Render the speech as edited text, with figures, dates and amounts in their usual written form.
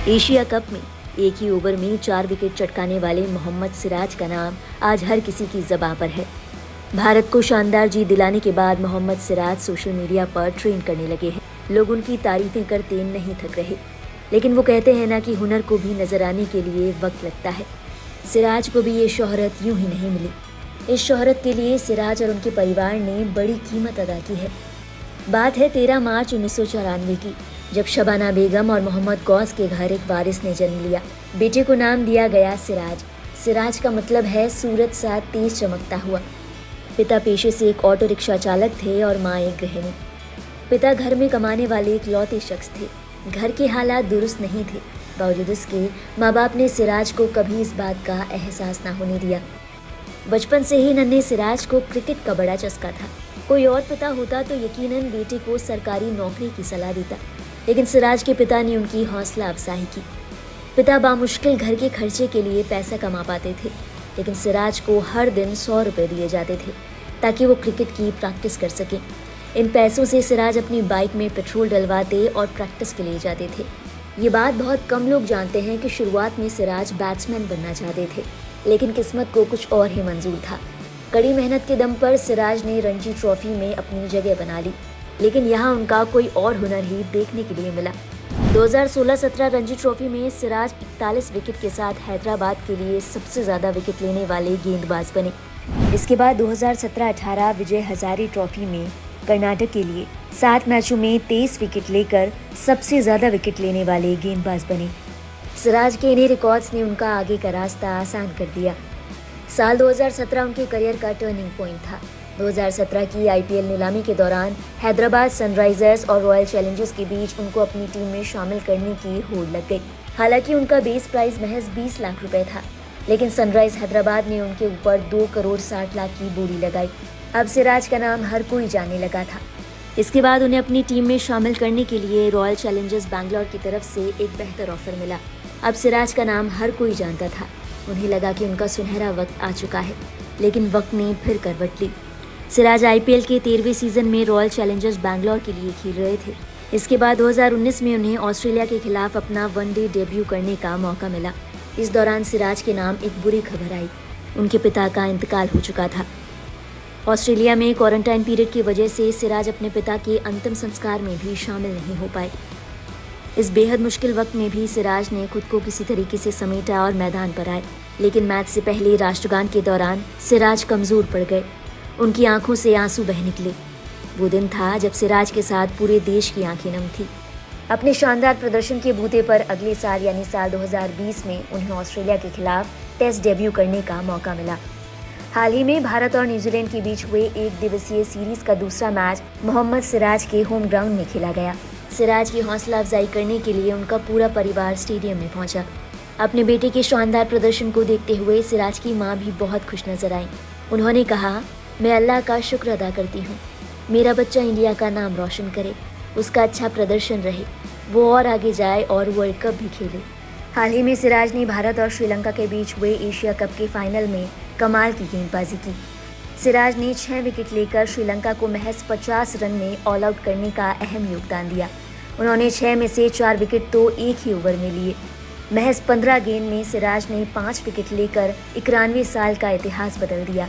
Asia cup में एक ही over में 4 विकेट चटकाने वाले मोहम्मद सिराज का नाम आज हर किसी की ज़बां पर है। भारत को शानदार जीत दिलाने के बाद मोहम्मद सिराज सोशल मीडिया पर ट्रेंड करने लगे हैं। लोग उनकी तारीफें करते नहीं थक रहे, लेकिन वो कहते हैं ना कि हुनर को भी नजर आने के लिए वक्त लगता है। सिराज को भी ये शोहरत यूं ही नहीं मिली। इस शोहरत के लिए सिराज और उनके परिवार ने बड़ी कीमत अदा की है। बात है 13 मार्च 1994 की, जब शबाना बेगम और मोहम्मद गौस के घर एक वारिस ने जन्म लिया। बेटे को नाम दिया गया सिराज। सिराज का मतलब है सूरज सा तेज चमकता हुआ। पिता पेशे से एक ऑटो रिक्शा चालक थे और माँ एक गृहिणी। पिता घर में कमाने वाले इकलौते शख्स थे। घर के हालात दुरुस्त नहीं थे, बावजूद इसके माँ बाप ने सिराज को कभी इस बात का एहसास ना होने दिया। बचपन से ही नन्हे सिराज को क्रिकेट का बड़ा चस्का था। कोई और पिता होता तो यकीनन बेटे को सरकारी नौकरी की सलाह देता, लेकिन सिराज के पिता ने उनकी हौसला अफजाई की। पिता बामुश्किल घर के खर्चे के लिए पैसा कमा पाते थे, लेकिन सिराज को हर दिन 100 रुपये दिए जाते थे ताकि वो क्रिकेट की प्रैक्टिस कर सके। इन पैसों से सिराज अपनी बाइक में पेट्रोल डलवाते और प्रैक्टिस के लिए जाते थे। ये बात बहुत कम लोग जानते हैं कि शुरुआत में सिराज बैट्समैन बनना चाहते थे, लेकिन किस्मत को कुछ और ही मंजूर था। कड़ी मेहनत के दम पर सिराज ने रणजी ट्रॉफी में अपनी जगह बना ली, लेकिन यहाँ उनका कोई और हुनर ही देखने के लिए मिला। 2016-17 रणजी ट्रॉफी में सिराज 41 विकेट के साथ हैदराबाद के लिए सबसे ज़्यादा विकेट लेने वाले गेंदबाज बने। इसके बाद 2017-18 विजय हजारे ट्रॉफी में कर्नाटक के लिए 7 मैचों में 23 विकेट लेकर सबसे ज़्यादा विकेट लेने वाले गेंदबाज बने। सिराज के इन्हीं रिकॉर्ड्स ने उनका आगे का रास्ता आसान कर दिया। साल 2017 उनके करियर का टर्निंग पॉइंट था। 2017 की आईपीएल नीलामी के दौरान हैदराबाद सनराइजर्स और रॉयल चैलेंजर्स के बीच उनको अपनी टीम में शामिल करने की होड़ लग गई। हालांकि उनका बेस प्राइस महज 20 लाख रुपए था, लेकिन सनराइज हैदराबाद ने उनके ऊपर 2 करोड़ 60 लाख की बोली लगाई। अब सिराज का नाम हर कोई जानने लगा था। इसके बाद उन्हें अपनी टीम में शामिल करने के लिए रॉयल चैलेंजर्स बैंगलोर की तरफ से एक बेहतर ऑफर मिला। अब सिराज का नाम हर कोई जानता था। उन्हें लगा कि उनका सुनहरा वक्त आ चुका है, लेकिन वक्त ने फिर करवट ली। सिराज आईपीएल के 13वें सीजन में रॉयल चैलेंजर्स बैंगलोर के लिए खेल रहे थे। इसके बाद 2019 में उन्हें ऑस्ट्रेलिया के खिलाफ अपना वनडे डेब्यू करने का मौका मिला। इस दौरान सिराज के नाम एक बुरी खबर आई। उनके पिता का इंतकाल हो चुका था। ऑस्ट्रेलिया में क्वारंटाइन पीरियड की वजह से सिराज अपने पिता के अंतिम संस्कार में भी शामिल नहीं हो पाए। इस बेहद मुश्किल वक्त में भी सिराज ने खुद को किसी तरीके से समेटा और मैदान पर आए, लेकिन मैच से पहले राष्ट्रगान के दौरान सिराज कमज़ोर पड़ गए। उनकी आंखों से आंसू बह निकले। वो दिन था जब सिराज के साथ पूरे देश की आंखें नम थी। अपने शानदार प्रदर्शन के बूते पर अगले साल यानी साल 2020 में उन्हें ऑस्ट्रेलिया के खिलाफ टेस्ट डेब्यू करने का मौका मिला। हाल ही में भारत और न्यूजीलैंड के बीच हुए एक दिवसीय सीरीज का दूसरा मैच मोहम्मद सिराज के होम ग्राउंड में खेला गया। सिराज की हौसला अफजाई करने के लिए उनका पूरा परिवार स्टेडियम में पहुंचा। अपने बेटे के शानदार प्रदर्शन को देखते हुए सिराज की मां भी बहुत खुश नजर आई। उन्होंने कहा, मैं अल्लाह का शुक्र अदा करती हूँ। मेरा बच्चा इंडिया का नाम रोशन करे, उसका अच्छा प्रदर्शन रहे, वो और आगे जाए और वर्ल्ड कप भी खेले। हाल ही में सिराज ने भारत और श्रीलंका के बीच हुए एशिया कप के फाइनल में कमाल की गेंदबाजी की। सिराज ने 6 विकेट लेकर श्रीलंका को महज 50 रन में ऑल आउट करने का अहम योगदान दिया। उन्होंने 6 में से 4 विकेट तो एक ही ओवर में लिए। महज 15 गेंद में सिराज ने 5 विकेट लेकर 91 साल का इतिहास बदल दिया।